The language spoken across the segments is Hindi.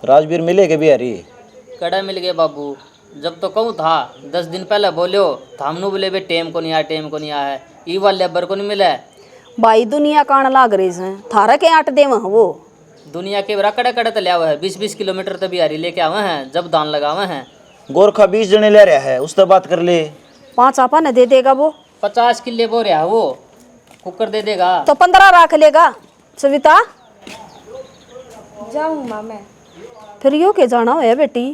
राजवीर मिले के बिहारी कड़ा मिल गए बाबू। जब तो कहूँ था 10 दिन पहले बोलियो था हमनू बोले बे टेम को नहीं आया टेम को नहीं आया है ई वाल लेबर को नहीं मिला है। भाई दुनिया कान लाग रही है थारा के आट देव वो दुनिया के बरा कड़े कड़े तले हुआ है 20-20 किलोमीटर तक बिहारी लेके आवे हैं जब दान लगावे हैं। गोरखा 20 जने ले रहा है उससे बात कर ले। 5 आपा न दे देगा वो 50 किले बो रहा है वो कुकर दे देगा तो 15 रख लेगा। सविता जाऊँ माँ मैं फिर यो के जाना है बेटी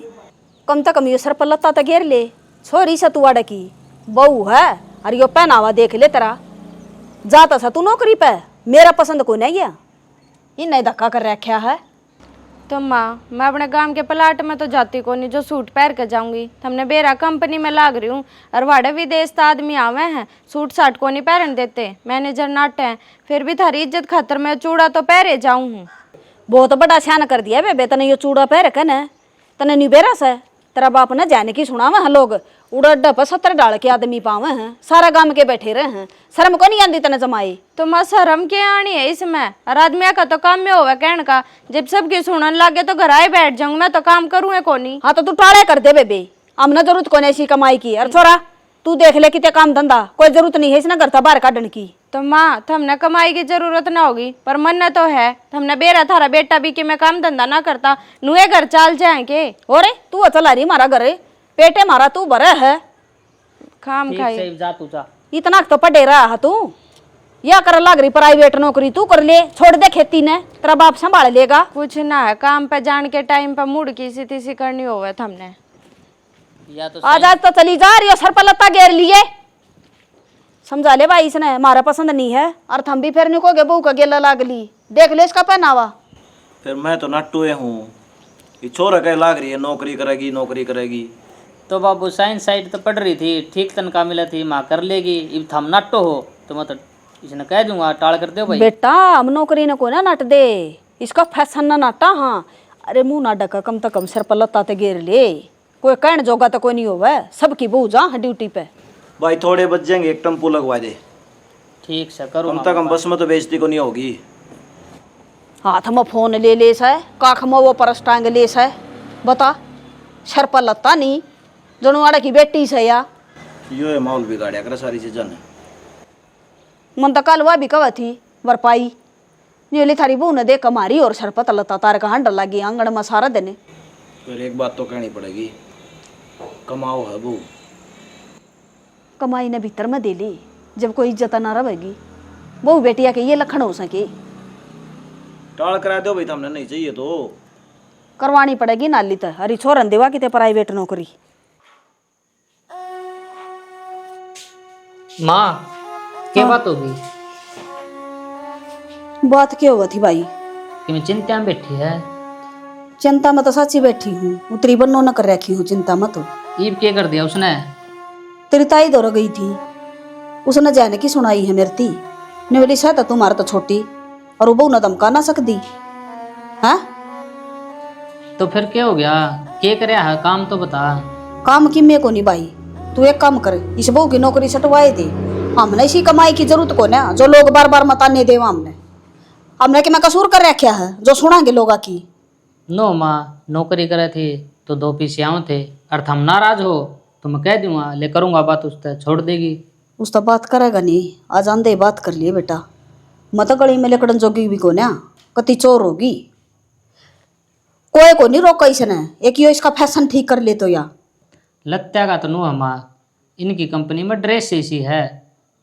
कम से कम यो सर पर लत्ता तो घेर ले छोरी सतुआड़ की बहू है और यो पहनावा देख ले तेरा जाता सा तू नौकरी पे मेरा पसंद को नहीं गया ये नहीं धक्का कर रखा है। तो माँ मैं अपने गांव के प्लाट में तो जाती को नहीं जो सूट पहन के जाऊंगी। हमने बेरा कंपनी में लाग रही हूँ और वाड़े विदेश तो आदमी आवे हैं सूट साट को नहीं पहन देते मैनेजर नाटे हैं फिर भी थारी इज्जत खातर मैं चूड़ा तो पहरे जाऊँ हूँ। बहुत बड़ा छान कर दिया बेबे तने यो चूड़ा पहन रखे न तने नहीं बेरस है तेरा बाप ने जाने की सुनावे हैं लोग उड़ा डप 70 डाल के आदमी पावे हैं सारा गांव के बैठे रहे हैं शर्म को नहीं आती तने जमाई। तो माँ शर्म क्या आनी है इसमें और आदमी का तो काम में होगा कहने का जब सबकी सुनने लगे तो घर आए बैठ जाऊंगी मैं तो काम करूँ को नहीं। हाँ तो तू टाले कर दे बेबे हमने जरूरत को नहीं ऐसी कमाई की और छोरा तू देख ले कितने काम धंधा कोई जरूरत नहीं है इसने घर था बाहर काटने की। तो माँ हमने कमाई की जरूरत ना होगी पर मन तो है हमने बेरा थारा बेटा भी कि मैं काम धंधा ना करता नुए घर चाल जाएंगे। और तू चला रही मारा घर पेटे मारा तू भरे है खाम खाई जा तू जा इतना तो पढ़े रहा है तू या कर लाग रही प्राइवेट नौकरी तू कर ले छोड़ दे खेती ने तेरा बाप संभाल लेगा। कुछ ना है काम पे जान के टाइम पे मुड़ की सी तीसी करनी होवे हमने या तो आज तो चली जा रही हो सर पर लत्ता घेर लिए समझा ले भाई इसने हमारा पसंद नहीं है और हम भी फिर निकोगे बहू का गेला लाग ली देख ले इसका पहनावा। फिर मैं तो नट्टुए हूँ ये छोरा कह लाग रही है नौकरी करेगी। तो बाबू साइंस साइड तो पढ़ रही थी ठीक तनख्वाह मिला थी माँ कर लेगी अब थम नट्टो हो तो मैं तो इसने कह दूंगा टाल कर दो भाई। बेटा हम नौकरी ने को ना नट दे इसका फैशन ना नाटा। हाँ अरे मुंह ना ढका कम तो कम सिर पर लत्ता ते घेर ले कोई कहन जोगा तो कोई नहीं होगा सबकी बहू जा ड्यूटी पे। भाई थोड़े बच जाएंगे एक टेम्पो लगवा दे ठीक से करो कम से कम बस में तो बेइज्जती को नहीं होगी। हाथ में फोन ले लेस है काख में वो परस टांग लेस है बता सर पर लत्ता नहीं जनवाड़ा की बेटी से या यो है माहौल बिगाड़िया कर सारी चीज़ों ने। मन तो कल वह भी कवा थी वरपाई न्यूली थारी बहू ने देख मारी और सर पर लत्ता तार का हंड लगी आंगन में सारा देने। फिर एक बात तो कहनी पड़ेगी कमाओ है बहू कमाई ने भीतर में दे ली जब कोई इज्जत ना रहेगी बहू बेटिया के ये लखन हो सके टाल करा दो भाई हमने नहीं चाहिए तो करवानी पड़ेगी नाली तो हरी छोरन देवा कि प्राइवेट नौकरी। माँ क्या बात होगी बात क्या हुआ थी भाई कि मैं चिंता में बैठी है। चिंता में तो सच्ची बैठी हूँ उतरी बनो न कर रखी हूँ चिंता में तो ईब क्या कर दिया उसने तेरी ताई दौड़ गई थी उसने जाने की सुनाई है मेरी ती ने बोली शायद तुम्हारा तो छोटी और वो बहू न धमका ना सकती है। तो फिर क्या हो गया क्या कर है काम तो बता। काम की मैं को नहीं भाई तू एक काम कर इस बहू की नौकरी सटवाए दे हमने इसी कमाई की जरूरत को ना जो लोग बार बार मताने दे हमने कि मैं कसूर कर रखा है जो सुनांगे लोगा की। नो माँ नौकरी करे थे तो 2 पीसियाओं थे और हम नाराज हो तो मैं कह दूंगा ले करूंगा बात उससे छोड़ देगी। उस तो बात करेगा नहीं आज आंधे बात कर लिए बेटा मत गली में लेकड़न जोगी भी को ना कति चोर होगी कोई को नहीं रोका इसने एक यो इसका फैशन ठीक कर ले तो या लत्या का तो नो है माँ इनकी कंपनी में ड्रेस ऐसी है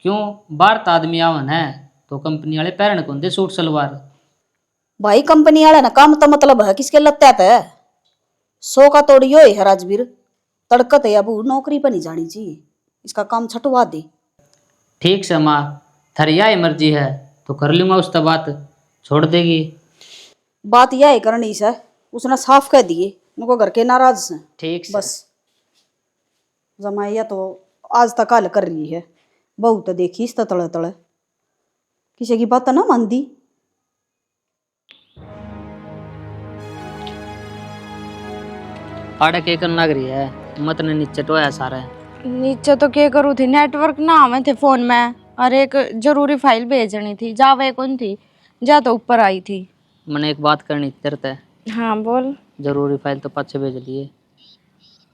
क्यों बाहर तो आदमी आवन है तो कंपनी वाले पैरन कौन दे सूट सलवार। भाई कंपनी वाला ना काम तो मतलब है किसके लत्या पे 100 का तोड़ी हो है राजवीर तड़कत है अबू नौकरी पर नहीं जानी चाहिए इसका काम छटवा दे। ठीक से माँ थारी यह मर्जी है तो कर लूँगा उसका बात छोड़ देगी। बात यह है करनी से उसने साफ कह दिए उनको घर के नाराज से ठीक से। बस जमाइया तो आज तक हाल कर रही है बहू तो देखी इस तड़े तड़े किसी की बात ना मान दी। आड़ा के करना लग रही है मत ने नीचे टोया सारा नीचे तो क्या करूँ थी नेटवर्क ना आवे थे फोन में और एक जरूरी फाइल भेजनी थी जावे कौन थी जा तो ऊपर आई थी। मैंने एक बात करनी तेरे ते हाँ बोल। जरूरी फाइल तो पाछे भेज लिए।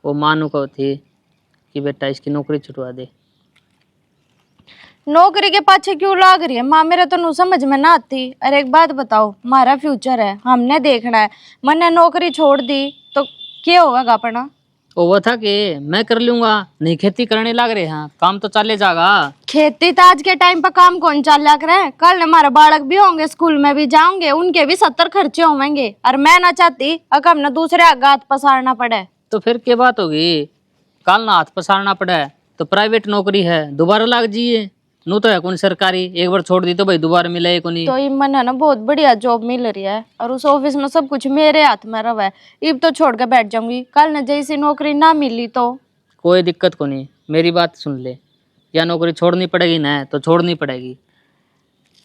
वो मानू को थी कि बेटा इसकी नौकरी छुटवा दे। नौकरी के पाछे क्यों लाग रही है माँ, मेरे तो नू समझ में ना आती। अरे एक बात बताओ, हमारा फ्यूचर है, हमने देखना है। मैंने नौकरी छोड़ दी तो क्या होगा अपना? वो था कि मैं कर लूंगा, नहीं खेती करने लग रहे हैं, काम तो चले जाएगा। खेती तो आज के टाइम पर काम कौन चल रहा है? कल हमारे बालक भी होंगे, स्कूल में भी जाओगे, उनके भी 70 खर्चे होंगे। और मैं ना चाहती अगर हमने दूसरे आगे हाथ पसारना पड़े। तो फिर क्या बात होगी? कल ना हाथ पसारना पड़े तो प्राइवेट नौकरी है, दोबारा लग जाइए। नू तो है कौन सरकारी, एक बार छोड़ दी तो भाई दोबारा मिले को नहीं। तो ये मन है ना बहुत बढ़िया जॉब मिल रही है और उस ऑफिस में सब कुछ मेरे हाथ में रहा है। इब तो छोड़ के बैठ जाऊंगी, कल न जैसी नौकरी ना मिली तो कोई दिक्कत को नहीं, मेरी बात सुन ले। या नौकरी छोड़नी पड़ेगी ना तो छोड़नी पड़ेगी।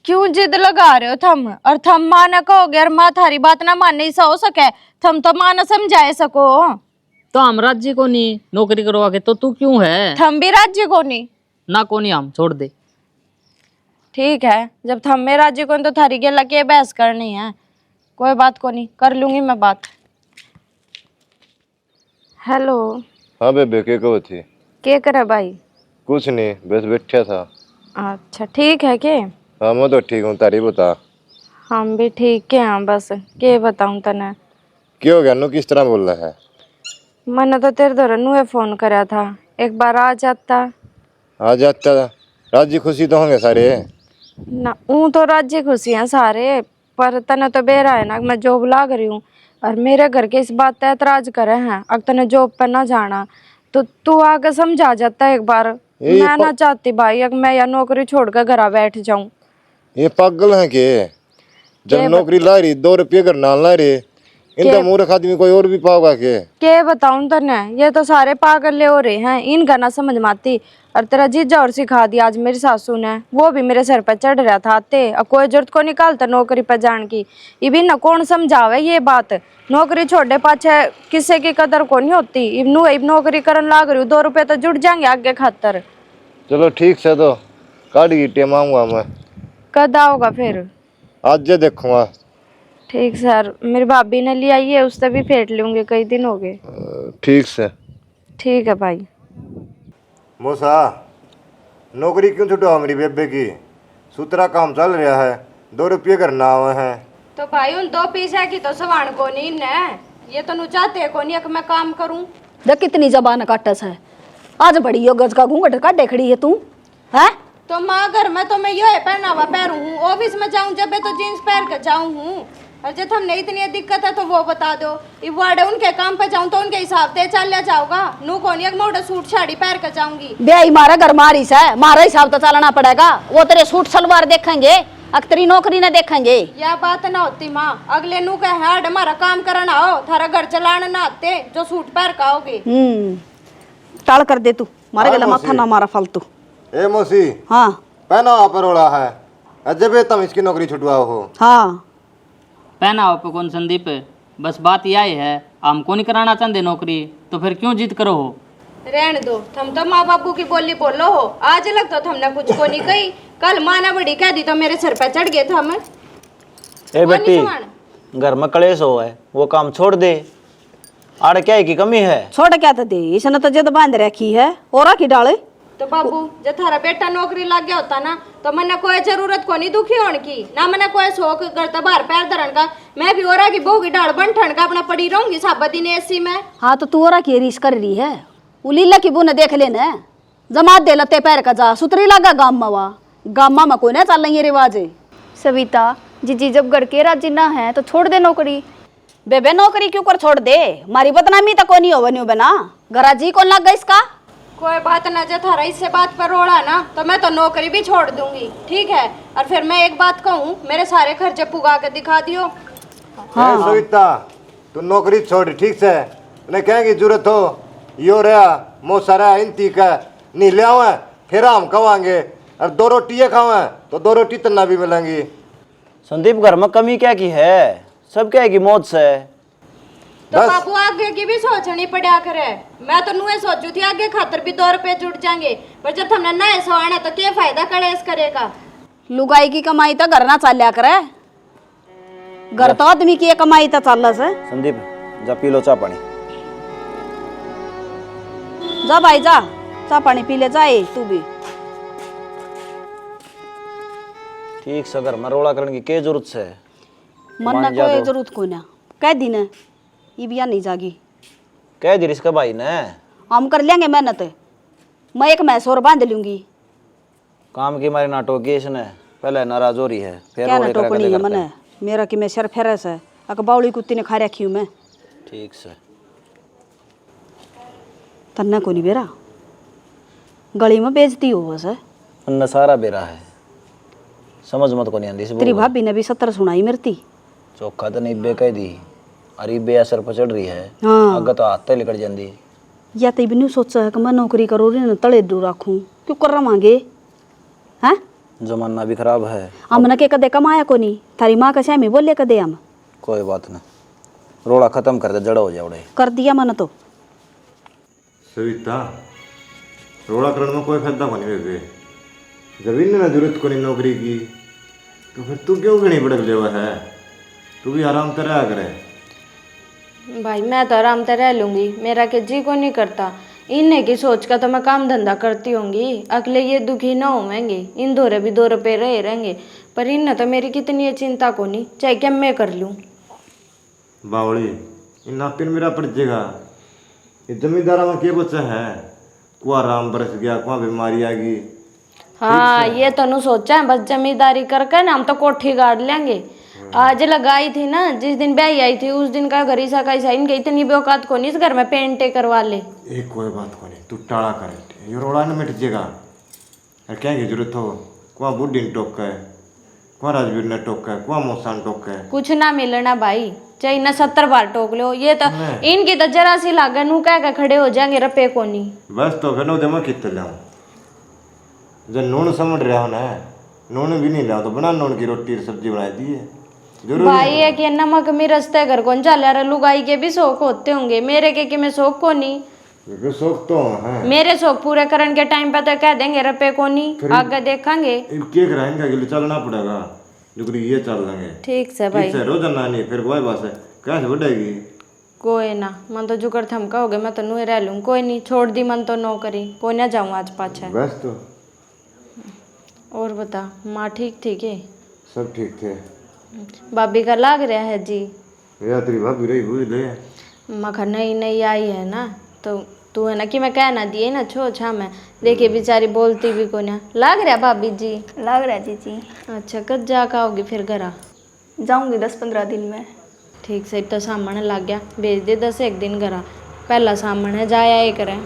क्यों जिद लगा रहे हो थम? और थम माना कहोगे और माँ थारी बात ना मानने ऐसा हो सके? थम तो माना समझाए सको। तो हम राज्य को नहीं नौकरी करवा के, तो तू क्यों है? थम भी राज्य को नहीं ना को नहीं, हम छोड़ दे। ठीक है, जब थम में राज्य को तो थारी गेला के बहस करनी है। कोई बात को नहीं, कर लूंगी मैं बात। हेलो। हाँ बेबे थी? क्या करे भाई? कुछ नहीं, बस बैठा था। अच्छा ठीक है के? हाँ मैं तो ठीक हूँ, तारी बता। हम भी ठीक है। हाँ बस के बताऊं तने? क्या हो गया? नु किस तरह बोल रहा है? मैंने तो तेरे दौरान नुए फोन करा था, एक बार आ जाता। आ जाता, राजी खुशी तो होंगे सारे ना ऊ तो राज्य खुशी हैं सारे, पर तने तो बेरा है ना मैं जॉब लाग रही हूँ और मेरे घर के इस बात पे एतराज करे हैं। अगर तने जॉब पे ना जाना तो तू आगे समझा जाता एक बार। मैं ना चाहती भाई अब मैं या नौकरी छोड़ कर घर बैठ जाऊं। ये पागल है के? जब नौकरी ला रही 2 रुपये घर ना ला रही, इनका मूर्ख आदमी कोई और भी पाओगा के बताऊं तने? ये तो सारे पागल ले हो रहे हैं, इनका ना समझ में आती। और तेरा जीजा और सिखा दिया आज मेरी सासू ने, वो भी मेरे सर पर चढ़ रहा था आते। अब कोई जरूरत को निकालता नौकरी पर जान की। ये भी ना कौन समझावे ये बात। नौकरी छोड़े पाछे किसी की कदर को नहीं होती। इब नौकरी करन लाग रही हूँ, 2 रुपये तो जुड़ जाएंगे आगे खातर। चलो ठीक से, तो काट की टेम आऊंगा मैं। कद आओगा फिर? आज जे देखूंगा। ठीक सर, मेरी भाभी ने लिया है, उससे भी फेंट लूंगी, कई दिन हो गए। ठीक से। ठीक है भाई। मोसा, नौकरी क्यों छुटवा मेरी बेबे की? सूत्रा काम चल रहा है, 2 रुपये घर ना आवे हैं। तो भाई उन 2 पैसे की तो सवान को नहीं ने, ये तो नु चाहते को नहीं कि मैं काम करूं। देख कितनी जबान काटस है, आज बड़ी यो गज का घूंघट काटे खड़ी है तू है। तो माँ घर में तो मैं ये पहनावा पहनू हूँ, ऑफिस में जाऊँ जब तो जीन्स पहन कर जाऊँ हूँ। और जब हमने इतनी दिक्कत है तो वो बता दो। वाड़े उनके काम पे जाऊँ तो उनके हिसाब से चल जाऊंगा। नू कौन एक मोटा सूट साड़ी पहन कर जाऊंगी? बे मारा घर मारी से मारा हिसाब तो चलना पड़ेगा। वो तेरे सूट सलवार देखेंगे, अख्तरी नौकरी न देखेंगे। यह बात ना होती माँ, अगले नू कहे हाड हमारा काम करना आओ, थारा घर चलाना ना आते जो सूट पहन का आओगे। टाल कर दे तू, मारे गला माथा ना मारा फालतू। ए मौसी, हाँ पहना परोड़ा है, अजब तुम इसकी नौकरी छुटवाओ हो। हाँ पहना हो पे कौन संदीप, बस बात यही है, हमको नहीं कराना चाहते नौकरी, तो फिर क्यों जिद करो हो? रहने दो, थम तो माँ बापू की बोली बोलो हो। आज लग तो हमने कुछ को नहीं कही, कल माँ ने बड़ी कह दी तो मेरे सर पे चढ़ गए थे हमें। ए बेटी, घर में कलेश हो है, वो काम छोड़ दे। आड़ क्या की कमी है? छोड़ क्या तो दे, इसने तो जिद बांध रखी है और की डाले। तो बाबू जब थारा बेटा नौकरी लग गया होता ना तो मैंने कोई जरूरत को नहीं दुखी होने की, ना मैंने कोई शौक करता बाहर पैर धरन का। मैं भी और की बहू की डाल बन ठन का अपना पड़ी रहूंगी साबा दिन एसी में। हाँ तो तू और की रीस कर रही है, उलीला की बुन देख लेना, जमात दे लते पैर का जा सुतरी लगा गाम में कोई ना चल रही रिवाज। सविता जीजी जब घर के राजी ना है तो छोड़ दे नौकरी। बेबे नौकरी क्यों कर छोड़ दे, मारी बदनामी तो कोनी हो बनी बना, घरा जी कौन लग गई इसका? कोई बात ना, जो थारा इससे बात पर रोड़ा ना तो मैं तो नौकरी भी छोड़ दूंगी, ठीक है? और फिर मैं एक बात कहूँ, मेरे सारे खर्चे पुगा के दिखा दियो। हाँ सविता, तू नौकरी छोड़ ठीक से, उन्हें कहेंगे जरूरत हो यो रहा मौसा रहा इंती का नहीं ले आवे, फिर हम कवाएंगे और 2 रोटियाँ खावे तो 2 रोटी तन्ना भी मिलेंगी। संदीप घर में कमी क्या की है, सब क्या की मौत से। तो बाबू आगे की भी सोचनी पड़ा करे। मैं तो नुए सोचू थी आगे खातर भी 2 रुपए जुट जाएंगे, पर जब हमने नए सवाना तो क्या फायदा कलेश करेगा? लुगाई की कमाई तो घर ना चलिया करे। घर तो आदमी की एक कमाई तो चल से। संदीप जा पी लो चाय पानी। जा भाई जा, चाय पानी पी ले जाए तू भी। ठीक से घर में रोड़ा करने की क्या जरूरत है? मन मान ना जा कोई तो। जरूरत को ना कह दी न ये बिया नहीं जागी। कह दी इसका भाई ने हम कर लेंगे मेहनत। मैं एक मैस और बांध लूंगी। काम की मारी नाटो की इसने पहले नाराज हो रही है फिर क्या ना रोड़े करा टोकनी करते है करते। मने मेरा कि मैं सर फेरस है अक बावली कुत्ती ने खा रखी हूं मैं। ठीक से तन्ना को नहीं बेरा गली में बेचती हो बस। अन्ना सारा बेरा है समझ मत को नहीं आंदी तेरी भाभी ने भी 70 सुनाई मरती। चौखा तो नहीं बे कह दी अरे बे असर पर चढ़ रही है। हाँ अगर तो हाथ ते लिकड़ जाती। या तो भी सोचा है कि मैं नौकरी करो रे न तले दू रखूं क्यों कर रवांगे हैं। जमाना भी खराब है। हमने के कदे कमाया को नहीं थारी माँ का श्यामी बोले कदे हम कोई बात ना रोड़ा खत्म कर दे जड़ा हो जाओ कर दिया मन तो। सविता रोड़ा करने में कोई फायदा को नहीं बेबे। जब इन्हें जरूरत को नहीं नौकरी की तो फिर तू क्यों घनी भड़क जावा है? तू भी आराम से रहा करे। भाई मैं तो आराम से रह लूँगी, मेरा के जी को नहीं करता। इन्हें की सोच का तो मैं काम धंधा करती होंगी, अगले ये दुखी ना होंगे, इन दो भी 2 रुपये रहे रहेंगे। पर इन्हें तो मेरी कितनी है चिंता को नहीं, चाहे क्या मैं कर लूँ। बावड़ी इन नापिन मेरा पड़ जाएगा। ये जमींदारा में क्या बचा है? कुआ राम बरस गया, कुआ बीमारी आ गई। हाँ ये तो नु सोचा है, बस जमींदारी करके ना हम तो कोठी गाड़ लेंगे। आज लगाई थी ना, जिस दिन ब्याही आई थी उस दिन का घर ही सा कैसा इनके इतनी भी औकात को नहीं इस घर में पेंटे करवा ले। एक कोई बात को नहीं, तू टाड़ा करे ये रोड़ा न मिट जाएगा। और क्या की जरूरत हो? कुआ बुढ़ी ने टोका है, कुआ राजवीर ने टोका है, कुआ मौसा ने टोका है। कुछ ना मिलना भाई, चाहे ना 70 बार टोक लो। ये तो इनकी तो जरा सी लागत नू कह के खड़े हो जाएंगे रुपये को नहीं। बस तो फिर नोदे मैं कितने लाऊं? जब नून समझ रहा हो ना, नून भी नहीं लाओ तो बना नून की रोटी सब्जी बना दी है जरूर। भाई है कि नमक मिर्च घर कौन चल रहा, लुगाई के भी शौक होते होंगे, मेरे के मैं शौक को नहीं। शौक तो है मेरे शौक पूरे करने के टाइम पे तो कह देंगे रुपये को नहीं, आगे देखेंगे। क्या कराएंगे के लिए चलना पड़ेगा, जो ये चल लेंगे। ठीक से भाई, ठीक से रोजाना नहीं फिर कोई बात है कैसे बढ़ेगी। कोई ना, मन तो जुकर थमका हो गया, मैं तो नुए रह लूँ। कोई नहीं, छोड़ दी मन तो नौकरी, कोई ना जाऊँ आज पाछे। बस तो और बता, माँ ठीक थी के? सब ठीक थे। भाभी का लाग रहा है जी? या तेरी भाभी रही बुझ ले। मखा नई नई आई है ना, तो तू है ना कि मैं कह ना दिए ना छो छा में देखिए बेचारी बोलती भी को ना। लाग रहा भाभी जी? लग रहा है जीजी। अच्छा कब जा का आओगी फिर घर? जाऊंगी 10-15 दिन में। ठीक से तो सामने लग गया, भेज दे 10-1 दिन घर। पहला सामने जाया ये करें।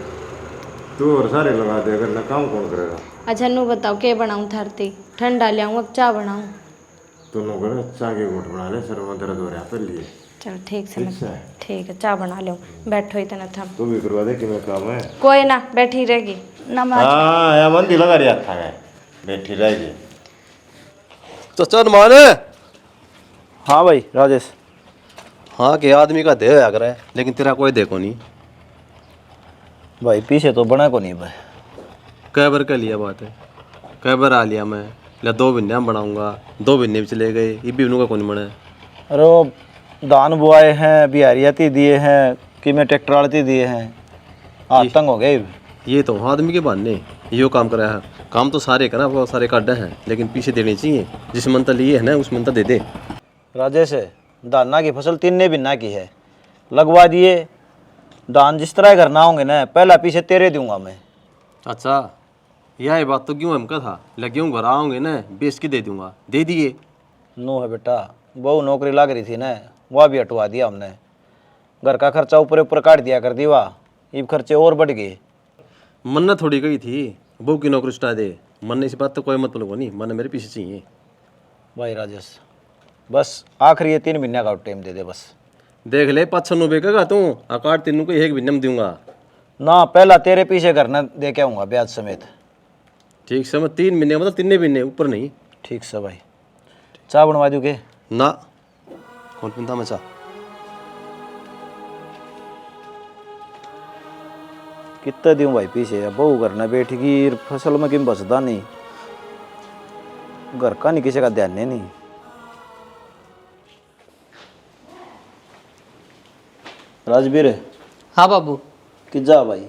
तू और सारे लगा दे, अगर ना काम कौन करेगा? अच्छा नू बताओ क्या बनाऊँ थारती? ठंडा लियाऊँ अब चाय बनाऊँ? दोनों कर चाय के घूट बना ले, सर में दर्द हो रहा है पर लिए। चल ठीक से, ठीक से। ठीक है चाय बना लो, बैठो इतना थम। तू भी करवा दे कि मैं काम है। कोई ना, बैठी रहेगी। ना मैं हाँ या मंदी लगा रहा था मैं, बैठी रहेगी। तो चल माने। हाँ भाई राजेश। हाँ के आदमी का देह आग रहा है लेकिन तेरा कोई देखो नहीं। भाई पीछे तो बना को नहीं भाई। कै बार का लिया बात है, कै बार आ लिया मैं, या 2 महीने में बनाऊंगा, 2 महीने भी चले गए, ये भी उनका कौन बना है। अरे वो दान बुआए हैं, बिहारियाती दिए हैं कि मैं ट्रैक्टर आड़ती दिए हैं, हाथ तंग हो गए। ये तो आदमी के बहाने यो काम करा है। काम तो सारे करा, वो सारे काटे हैं, लेकिन पीछे देने चाहिए। जिस मंता लिए है ना उस मंता दे दे। राजेश धाना की फसल 3 ने बिन्ना की है, लगवा दिए। दान जिस तरह करना होंगे ना पहला पीछे तेरे दूंगा मैं। अच्छा यह बात तो क्यों हमका था, लगे घर आओगे ना बेच के दे दूंगा, दे दिए। नो है बेटा, बहु नौकरी लग रही थी ना, वह भी हटवा दिया हमने। घर का खर्चा ऊपर ऊपर काट दिया कर दी, वाह ये खर्चे और बढ़ गए। मन ने थोड़ी गई थी बहू की नौकरी स्टा दे, मन ने इस बात तो कोई मतलब नहीं, मन मेरे पीछे चाहिए। भाई राजेश बस आखिरी ये 3 महीने का टाइम दे दे बस। देख ले 500 बेचेगा तू, आकार तीनों को 1 महीने में दूंगा ना, पहला तेरे पीछे करना दे के आऊँगा ब्याज समेत। ठीक से, मैं 3 महीने मतलब 3 महीने ऊपर नहीं। ठीक से भाई, चाय बनवा दूँ के? ना कौन पीता मैं चाह? कितना दूँ भाई पीछे, बहू करना बैठगी फसल में किम बचता नहीं, घर का नहीं किसी का ध्यान नहीं। राजवीर हाँ बाबू, कि जा भाई।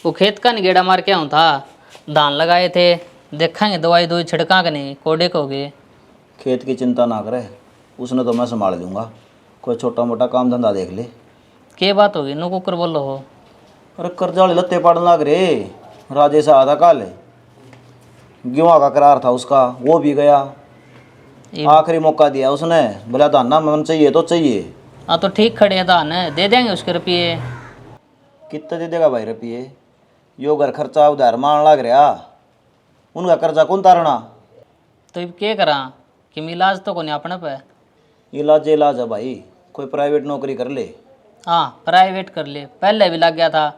वो खेत का निगेड़ा मार के आऊँ था, धान लगाए थे, देखेंगे दवाई दवाई छिड़का के नहीं कोडे को गए। खेत की चिंता ना करे, उसने तो मैं संभाल दूंगा। कोई छोटा मोटा काम धंधा देख ले। के बात होगी, नो कुकर बोलो हो। अरे कर्जा वाले लत्ते पाड़न लाग रे। राजेश आया था कल, गेहूं का करार था उसका, वो भी गया। आखिरी मौका दिया उसने, बोला धान ना मन चाहिए तो चाहिए। हाँ तो ठीक खड़े हैं धान, दे देंगे उसके रुपये। कितना दे देगा भाई रुपये? यो घर खर्चा उधार मान लाग रहा, उनका कर्जा कौन तारना? तो अब क्या करा कि इलाज तो को नहीं अपने पे। इलाज इलाज है भाई, कोई प्राइवेट नौकरी कर ले। हाँ प्राइवेट कर ले, पहले भी लग गया था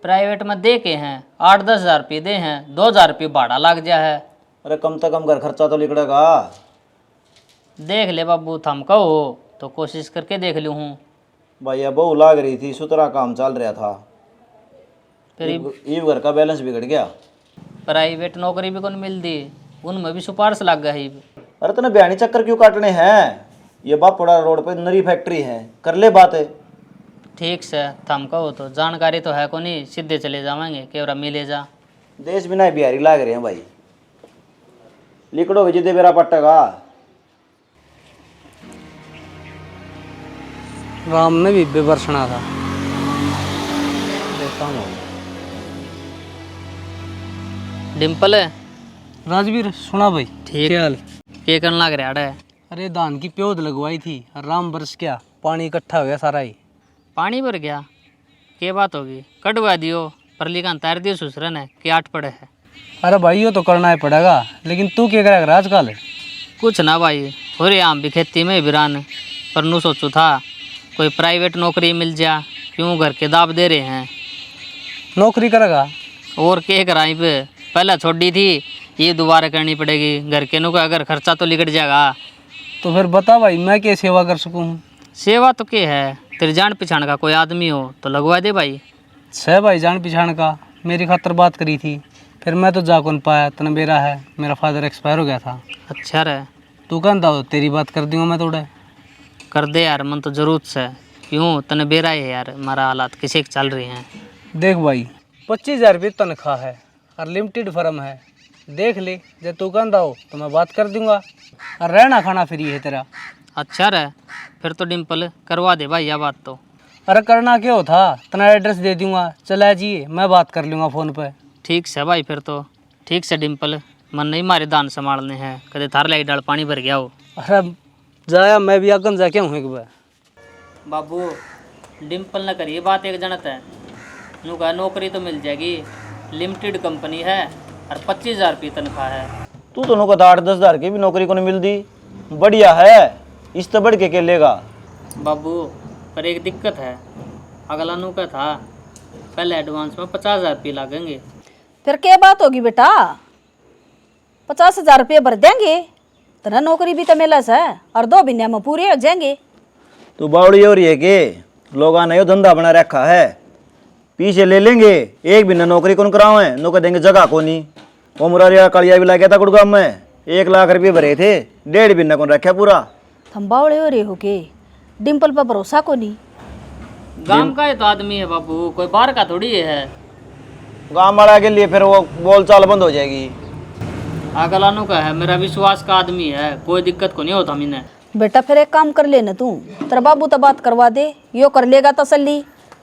प्राइवेट में, दे के हैं 8-10 हज़ार रुपये दे हैं, 2 हज़ार रुपये भाड़ा लग गया है। अरे कम से कम घर खर्चा तो निकलेगा। देख ले बाबू, थम कहो तो कोशिश करके देख लूँ हूँ। भाई अब बहू लाग रही थी, सुतरा काम चल रहा था, फिर ये घर का बैलेंस बिगड़ गया। प्राइवेट नौकरी भी कौन मिलती, उनमें भी सिफारिश लग गई। अरे तने बयानी चक्कर क्यों काटने हैं? ये बापड़ा रोड पे नरी फैक्ट्री है, कर ले बात है। ठीक से थम कहो तो, जानकारी तो है को नहीं, सीधे चले जाएंगे केवरा मिले जा। देश बिना बिहारी लाग रहे हैं भाई, लिकड़ोगे जिदे मेरा पट्टेगा। राम में भी बेबरसना था, देखा हूँ। डिम्पल है राजवीर सुना भाई, ठीक क्या हाल? के करने लग रहा है? अरे धान की प्योद लगवाई थी, राम बरस गया, पानी इकट्ठा हो गया सारा ही। पानी भर गया, के बात होगी? कटवा दियो, परली का तैर दियो सुसरन है कि 8 पड़े है। अरे भाई ये तो करना ही पड़ेगा, लेकिन तू क्या करेगा आजकल? कुछ ना भाई, हो रही आम भी खेती में बिरान, पर नू सोचू था कोई प्राइवेट नौकरी मिल जा, क्यों घर के दाब दे रहे हैं। नौकरी करेगा? और के कराई पे पहले छोड़ी थी, ये दोबारा करनी पड़ेगी। घर के नु का अगर खर्चा तो लिकट जाएगा। तो फिर बता भाई, मैं क्या सेवा कर सकूँ? सेवा तो क्या है, तेरे जान पहचान का कोई आदमी हो तो लगवा दे भाई। सह भाई जान पहचान का मेरी खातर बात करी थी, फिर मैं तो जा कौन पाया, तना बेरा है, मेरा फादर एक्सपायर हो गया था। अच्छा रहे, तू कहता हो तेरी बात कर दूंगा मैं थोड़ा। कर दे यार, मन तो जरूरत से, क्यों तने बेरा है यार, हमारा हालात किसी के चल रहे हैं। देख भाई 25,000 रुपये तनख्वाह है और लिमिटेड फर्म है, देख ले, जब तू कहता हो तो मैं बात कर दूंगा, और रहना खाना फ्री है तेरा। अच्छा रहे, फिर तो डिम्पल करवा दे भाई यह बात तो। अरे करना क्या हो था, तना एड्रेस दे दूंगा, चला जाइए, मैं बात कर लूँगा फ़ोन पे। ठीक से भाई, फिर तो ठीक से डिम्पल, मन नहीं मारे दान संभालने हैं, कदे थार लाई डाल पानी भर गया हो। अरे जाया मैं भी आगन जाके हूँ एक बार। बाबू डिम्पल न करिए बात, एक जनत है नू का नौकरी तो मिल जाएगी, लिमिटेड कंपनी है और 25,000 रुपये तनख्वाह है। तू दोनों को 8-10 हज़ार की भी नौकरी को नहीं मिलती, बढ़िया है, इस तो बढ़ के लेगा। बाबू पर एक दिक्कत है, अगला नू का था पहले एडवांस में 50,000 रुपये लगेंगे। फिर क्या बात होगी बेटा, 50,000 रुपये भर देंगे, तना नौकरी भी तो मिला है, और 2 महीने में पूरे हो जाएंगे। तू बावड़ी हो रही है कि लोग ने यो धंधा बना रखा है, पीछे ले लेंगे, एक भी नौकरी कौन करावे, नो कह देंगे जगह को नहीं। वो मुरारिया कालिया भी लग गया था गुड़गांव में, 1 लाख रुपये भरे थे, 1.5 महीना कौन रखा पूरा। थम्बावड़े हो रहे हो के, डिम्पल पर भरोसा को नहीं। गांव का ही तो आदमी है बाबू, कोई बाहर का थोड़ी है। गाँव वाला के लिए फिर वो बोल चाल बंद हो जाएगी। अगला नु का है, मेरा विश्वास का आदमी है, कोई दिक्कत को नहीं होता मैंने। बेटा फिर एक काम कर लेना तू, तेरा बाबू तो बात करवा दे, यो कर लेगा तसल्ली,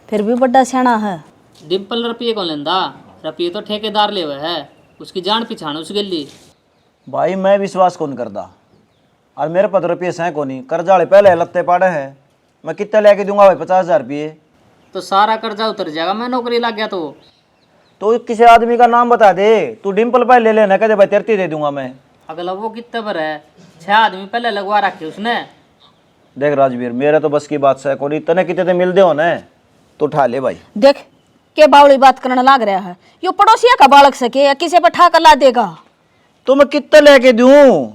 फिर भी बड़ा सियाना है। डिम्पल रुपये कौन लेंदा, रुपये तो ठेकेदार ले हुए है, उसकी जान पहचान उसके लिए। भाई मैं विश्वास कौन करता, और मेरे पास रुपये हैं को नहीं, कर्जा वाले पहले लत्ते पाड़े हैं, मैं कितने लेके दूंगा भाई? 50,000 रुपये तो सारा कर्जा उतर जाएगा, मैं नौकरी लग गया तो किसी आदमी का नाम बता दे, तू डिम्पल पहले ले लेना, कहते भाई 33 दे दूंगा मैं। अगला वो कितने पर है, 6 आदमी पहले लगवा रखे उसने। देख राजवीर, मेरे तो बस की बात से कोई तने कितने मिल दे हो ना, तो उठा ले भाई। देख के बावड़ी बात करने लग रहा है, यो पड़ोसिया का बालक सके या किसी पर ठा कर ला देगा। तो मैं कितने लेके दूं,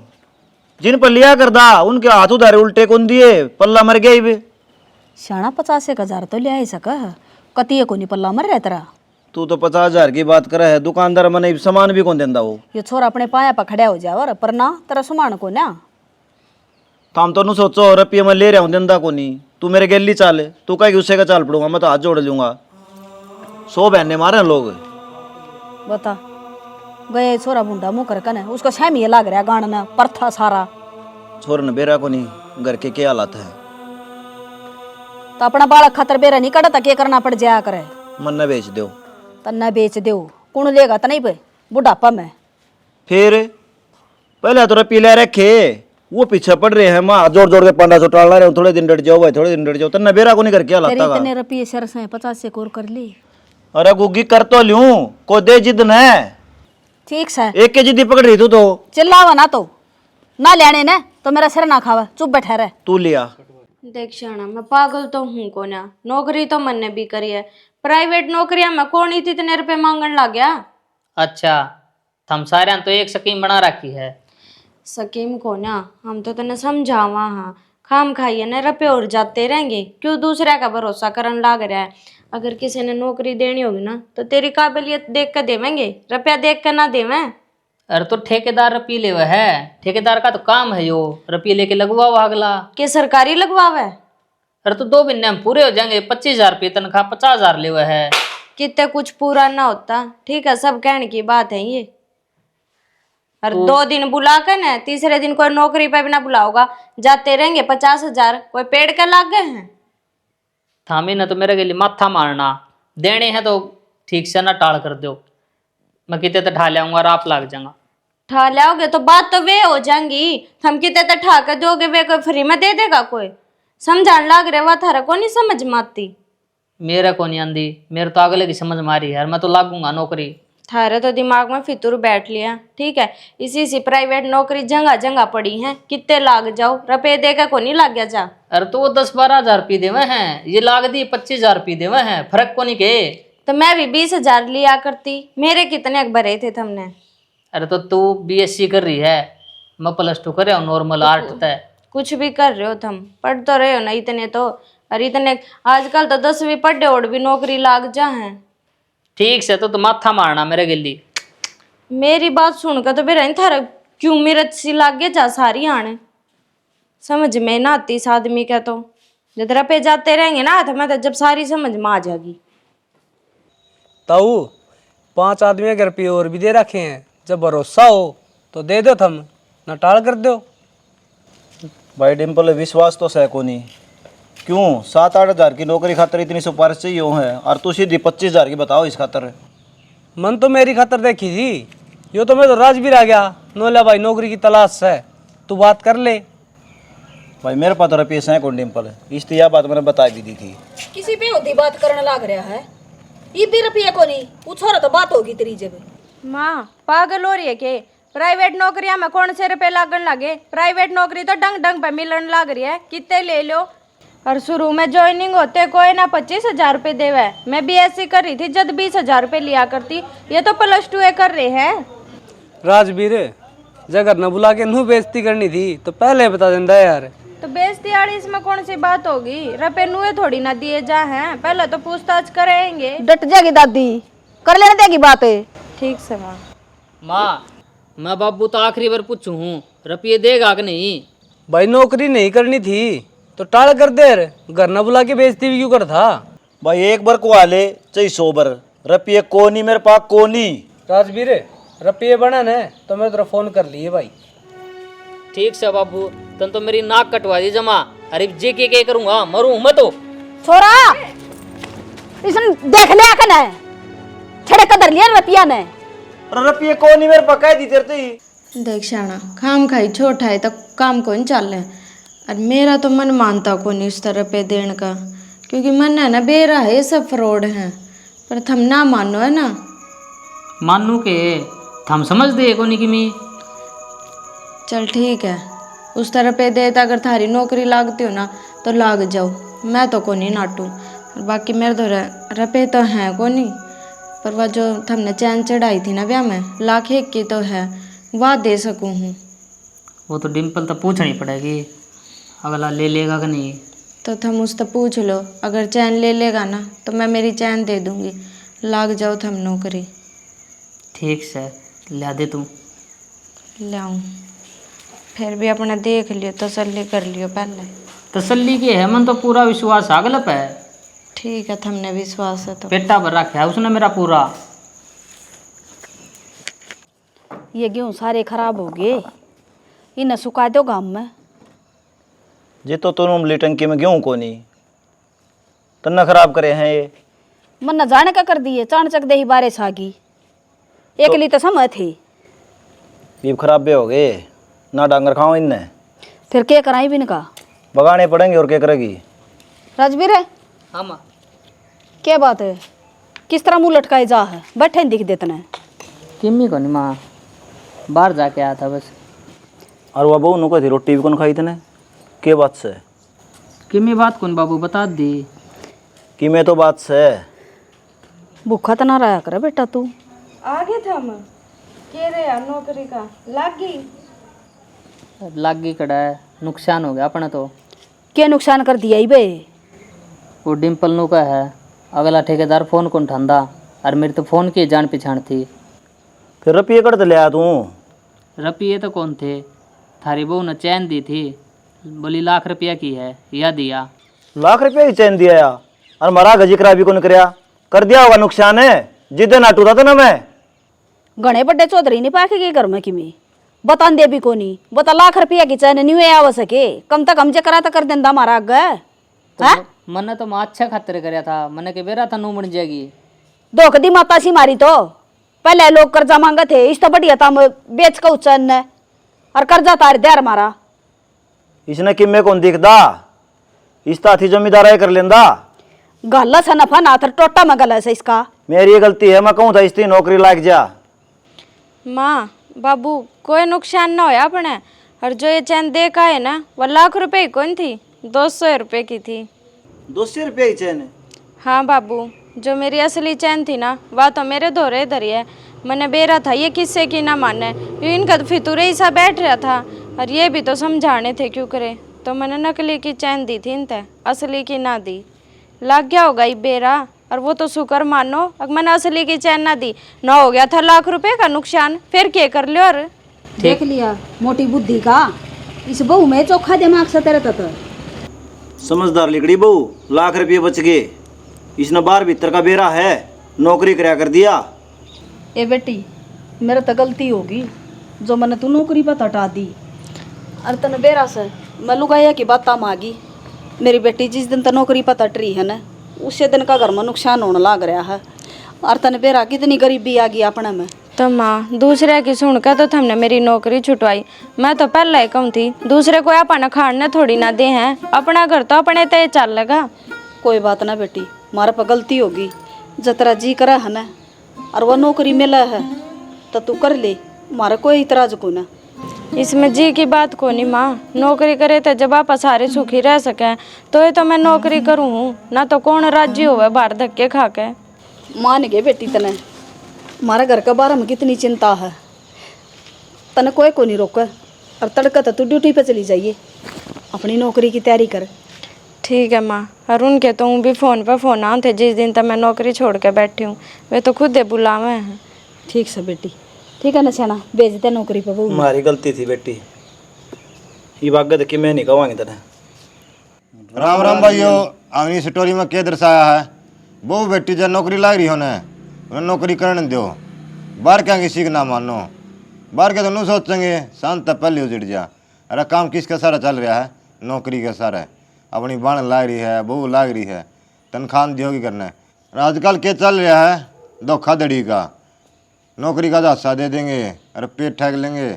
जिन पर लिया कर दा उनके हाथ उधारे उल्टे कौन दिए, पल्ला मर गया ही। शाना 50,000 तो ले आई सका, कतिये को नहीं पल्ला मर रहा तेरा। तू तो 50,000 की बात करे है, दुकानदार मने सामान भी कौन देंदा वो। ये छोरा अपने पाया पर खड़ा हो जावर, पर ना तेरा सामान को ना। हम तो नु सोचो रुपये मैं ले रहा हूँ देंदा को नहीं, तू मेरे गैली चाल, तू कहेगी उससे का चाल पड़ूंगा, मैं तो हाथ जोड़ लूंगा। 100 बहने मारे हैं लोग। बता गए छोरा बुंडा मुँह कर कने उसको सहमी लाग रहा गाना ना परथा सारा। छोर ने बेरा को नहीं, घर के क्या हालात है। तो अपना बालक खातर बेरा नहीं कटा क्या करना पड़ जाया करे। मन न बेच दो। तन्ना बेच दो कौन लेगा तो नहीं पे बुढ़ापा में। फिर पहले तो रुपये ले रखे, वो पीछे पड़ रहे हैं, माँ जोड़ जोड़ के 1500 टाल रहे हो, थोड़े दिन डट जाओ भाई, थोड़े दिन डट जाओ। तन्ना बेरा को नहीं कर क्या तेरे हालात इतने रुपये सर से 50 से कोर कर ली। अरे गुग्गी कर तो लूं, को दे जिद न है। ठीक से एक के जिद्दी पकड़ रही तू तो। चिल्लावा ना तो ना लेने ने तो मेरा सिर ना खावा, चुप बैठा रहे। तू लिया देख शाना, मैं पागल तो हूँ को ना, नौकरी तो मन ने भी करी है, प्राइवेट नौकरियां में कौन इतने रुपए मांगने लग गया। अच्छा हम सारे तो एक स्कीम बना रखी है। स्कीम को ना हम तो तने समझावा हाँ, खाम खाइए ना रुपये और जाते रहेंगे, क्यों दूसरे का भरोसा करन लाग रहा है। अगर किसी ने नौकरी देनी होगी ना तो तेरी काबिलियत देख कर देवेंगे, रुपया देख कर ना देवें। अरे तो ठेकेदार रुपये ले हुआ है, ठेकेदार का तो काम है यो रुपये लेके लगवा हुआ अगला। के सरकारी लगवावे। अरे तो 2 महीने में पूरे हो जाएंगे, 25,000 रुपये तनख्वाह, 50,000 ले हुआ है। कितने कुछ पूरा ना होता, ठीक है सब कहने की बात है ये। और 2 दिन बुला कर ना तीसरे दिन कोई नौकरी पे भी ना बुलाओगा, जाते रहेंगे 50,000, कोई पेड़ के लाग गए हैं। थामी ना तो मेरे के लिए माथा मारना, देने हैं तो ठीक से ना टाल कर दो, मैं कितने तो ठा लाऊंगा और आप लाग जाऊंगा। ठा लाओगे तो बात तो वे हो जाएंगी, हम कितने तो ठा कर दोगे, वे कोई फ्री में दे देगा कोई। समझाने लाग रहे वह थारा को नहीं समझ में आती। मेरे को नहीं आंदी, मेरे तो अगले की समझ मारी है, मैं तो लागूंगा नौकरी। थारे तो दिमाग में फितूर बैठ लिया, ठीक है। इसी प्राइवेट नौकरी जगह जगह पड़ी है, कितने लाग जाओ, रुपये देकर को नहीं लाग गया जा। अरे तो वो 10-12,000 रुपये देवे हैं, ये लाग दी 25,000 रुपये देवे हैं, फर्क को नहीं के। तो मैं भी 20,000 लिया करती, मेरे कितने अकबर थे तुमने। अरे तो तू BSc कर रही है, मैं +2 कर रहा हूँ नॉर्मल आर्ट तय। कुछ भी कर रहे हो तुम, पढ़ तो रहे हो ना इतने तो। और इतने आजकल तो 10वीं पढ़े और भी नौकरी लाग जा है। ठीक से तो माथा मारना मेरे गिल्ली। मेरी बात सुनकर तो फिर थारा क्यों मेरे सी लाग गया जा सारी आने, समझ में ना आती इस आदमी का। तो जब रुपये जाते रहेंगे ना हाथ में तो जब सारी समझ में आ जाएगी। ताऊ 5 आदमी के रुपये और भी दे रखे हैं, जब भरोसा हो तो दे दो, थम न टाल कर दो। भाई डिम्पल विश्वास तो सह को नहीं, क्यों 7-8 हज़ार की नौकरी खातर इतनी सिफारिश चाहिए है, और तू सीधी 25,000 की बताओ इस खातर। मन तो मेरी खातर देखी थी, यो तो मैं तो राजवीर आ गया, नोला भाई नौकरी की तलाश है, तू बात कर ले। भाई मेरे पास तो रुपये हैं कौन डिम्पल, इसलिए यह बात मैंने बता भी दी थी। किसी पे होती बात करने लाग रहा है, ये भी रुपये को नहीं पूछो तो बात होगी तेरी जब। माँ पागल हो रही है के, प्राइवेट नौकरियां में कौन से रुपए लागन लगे, प्राइवेट नौकरी तो डंग डंग पे मिलन लाग रही है, कितने ले लो। और शुरू में ज्वाइनिंग होते कोई ना 25,000 रुपये देवे, मैं BSc कर रही थी जब 20,000 रुपये लिया करती, ये तो +2 कर रहे हैं। राजवीर जगह न बुला के नू बेइज्जती करनी थी तो पहले बता देंदा यार। तो बेइज्जती वाली इसमें कौन सी बात होगी, रुपये नुए थोड़ी ना दिए जा हैं, पहले तो पूछताछ करेंगे। डट जाएगी दादी, कर लेने देगी बातें। ठीक से माँ। माँ मैं बाबू तो आखिरी बार पूछू हूँ, रुपये देगा कि नहीं। भाई नौकरी नहीं करनी थी तो टाल कर दे, घर न बुला के बेइज्जती भी क्यों कर था। भाई एक बार को आले चाहिए 100 बार, रुपये को नहीं मेरे पास को नहीं। राजवीर रुपये बना न तो मैं तेरा फोन कर लिए भाई। ठीक से बाबू, तुम तो मेरी नाक कटवा दी जमा, अरे जे के करूँगा, मरूँ मैं तो। छोरा इसने देख लिया कने छड़े कदर लिया रुपया ने। रुपये को नहीं मेरे पास कह दी तेरे तो। देख शाना खाम खाई छोटा है तो काम को नहीं चल रहा, और मेरा तो मन मानता को नहीं उस तरह पे देने का, क्योंकि मन है ना बेरा है, ये सब फ्रॉड है, पर थम ना मानो है ना। मानू के हम समझ दे को नहीं कि मैं। चल ठीक है, उस तरह पे दे, अगर थारी नौकरी लागती हो ना तो लाग जाओ, मैं तो को नहीं नाटू। बाकी मेरे तो रुपये तो हैं को नहीं, पर वह जो हमने चैन चढ़ाई थी ना ब्याह में, 1,01,000 की तो है, वह दे सकूँ हूँ। वो तो डिम्पल तो पूछनी पड़ेगी, अगला ले लेगा कि नहीं। तो तुम उससे पूछ लो, अगर चैन ले लेगा ना तो मैं मेरी चैन दे दूँगी, लाग जाओ थम नौकरी। ठीक से ला दे तू। लाऊं फिर भी अपना देख लियो, तसल्ली कर लियो पहले। तसल्ली की है, मन तो पूरा विश्वास आगल पे है। ठीक है, थमने विश्वास है तो। पेटा भर रखा है उसने मेरा पूरा। ये गेहूँ सारे खराब हो गए, इन्हें सुखा दो गाँव में। जे तो तुम उमली टंकी में गेहूं को नहीं तन्ना खराब करे हैं ये। मन न जाने का कर दिए, चाणचक दे ही बारिश आ गई, एक ली तो समय थी। बीब खराब भी हो गए ना, डांगर खाओ इनने। फिर क्या कराई भी इनका, बगाने पड़ेंगे और क्या करेगी। राजवीर है हाँ माँ। क्या बात है, किस तरह मुंह लटकाए जा है, बैठे दिख देते ने। किम्मी को नहीं माँ, बाहर जाके आया था बस। और वह बहू नुको थी रोटी भी कौन खाई थने, के बात से। किम्मी बात कौन बाबू बता दी। कि मैं तो बात से भूखा तो ना रहा करे बेटा तू। आगे थम के रे यार, नौकरी का लागी लागी कड़ा है, नुकसान हो गया अपना तो। क्या नुकसान कर दिया ही बे। वो डिम्पल नु का है, अगला ठेकेदार फोन कौन ठंडा, और मेरी तो फोन की जान पहचान थी। फिर रुपये कट लिया तू। रुपये तो कौन थे, थारी बहू ने चैन दी थी, बोली लाख रुपया की है, यह दिया। लाख रुपये की चैन दिया या? और मरा गजी करा भी कौन कर दिया होगा नुकसान है, जिदे ना टूटा था ना मैं। घने बड़े चौधरी नहीं पाके गए घर में किमी बता दे भी को नहीं बता, लाख रुपया की चैन नहीं आ सके, कम तक हम जे करा कर देंदा हमारा आगे। तो मैंने तो माँ अच्छा खातिर कराया था, मैंने के बेरा था नू बन जाएगी। धोख दी माता सी मारी तो, पहले लोग कर्जा मांगे थे, इस तो बढ़िया था बेच का उच्चन ने, और कर्जा तार दे हमारा। इसने किम्मे कौन दिखदा, इस ताथी जमींदार है कर लेंदा। गल से नफा ना थर टोटा में गल है इसका। मेरी ये गलती है, मैं कहूँ था इसकी नौकरी लाग जा। माँ बाबू कोई नुकसान ना होया अपने, और जो ये चैन दे का है ना वो लाख रुपए की कौन थी, 200 रुपए की थी। 200 रुपये की चैन है? हाँ बाबू, जो मेरी असली चैन थी ना वह तो मेरे धोरे धरी है। मैंने बेरा था ये किस्से की ना माने, ये इनका तो फितूरे ही सा बैठ रहा था, और ये भी तो समझाने थे क्यों करे, तो मैंने नकली की चैन दी थी इनते, असली की ना दी। लग गया होगा ये बेरा, और वो तो शुक्र मानो अगर मैंने असली की चैन ना दी, ना हो गया था लाख रुपए का नुकसान, फिर क्या कर लियो। और देख लिया मोटी बुद्धि का, इस बहू में चोखा दिमाग से तेरे तक। समझदार लिकड़ी बहू, लाख रुपये बच गए। इसने बार भीतर का बेरा है, नौकरी कराया कर दिया। ए बेटी मेरे तो गलती होगी जो मैंने तू नौकरी पर हटा दी, और तने बेरा से मैं लुगाया की बात मांगी। मेरी बेटी जिस दिन तक नौकरी पर हट रही है ना, उसी दिन का घर में नुकसान होने लग रहा है, और तने बेरा कितनी गरीबी आ गई अपने में। तो माँ दूसरे की सुन कर तो तुमने मेरी नौकरी छुटवाई, मैं तो पहले ही कहूँ थी दूसरे को अपना खाने थोड़ी ना दे हैं, अपना घर तो अपने तय चल लगा। कोई बात ना बेटी, मारे पर गलती होगी, जतरा जी करा है ना, और वह नौकरी मिला है तो तू कर ले, मारा कोई इतराज को ना। इसमें जी की बात को नहीं माँ, नौकरी करे तो जब आप सारे सुखी रह सकें, तो ये तो मैं नौकरी करूँ हूँ ना, तो कौन राज्य होवे बाहर धक्के खा के। मान गए बेटी तने, हमारे घर के बारे में कितनी चिंता है, तने कोई को नहीं रोके, और तड़का तो तू ड्यूटी पे चली जाइए, अपनी नौकरी की तैयारी कर। ठीक है माँ, और उनके तो भी फ़ोन पे फ़ोन आए थे जिस दिन तक मैं नौकरी छोड़ के बैठी हूँ, वे तो खुद ही बुलावे हैं। ठीक से बेटी, ठीक है ना सियाना, भेज दे नौकरी पे बहू। हमारी गलती थी बेटी, ये बात देखी मैं नहीं कहूँगी तेने। राम राम भाइयों, अपनी स्टोरी में क्या दर्शाया है, बहू बेटी जब नौकरी लाग रही हो ना, उन्हें नौकरी करने दो, बाहर क्या किसी का ना मानो, बाहर के तो नहीं सोचेंगे शांत पहले उजड़ जा। अरे काम किसका सारा चल रहा है, नौकरी का सारा, अपनी बाण लाग रही है, बहू लाग रही है, तनख्वाह दियोगी करना है। आजकल क्या चल रहा है, धोखाधड़ी का, नौकरी का हादसा दे देंगे, अरे पेट ठग लेंगे,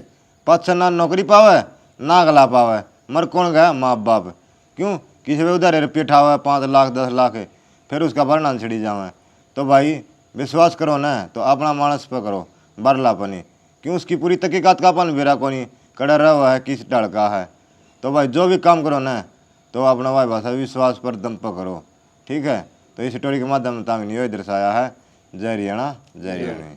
पाँच ना नौकरी पावे ना गला पावे, मर कौन गया, माँ बाप। क्यों किसी पे उधर रुपये ठावे 5 लाख 10 लाख, फिर उसका भरना छिड़ी जावे। तो भाई विश्वास करो ना तो अपना मानस पे करो, बरलापनी, क्यों उसकी पूरी तहकीकात का अपन बेरा को नहीं कड़ा रहा हुआ है, किस डर का है। तो भाई जो भी काम करो ना तो अपना भाई भाषा विश्वास पर दम पर करो, ठीक है। तो इस स्टोरी के माध्यम से नहीं दर्शाया है। जय हरियाणा जय हरियाणा।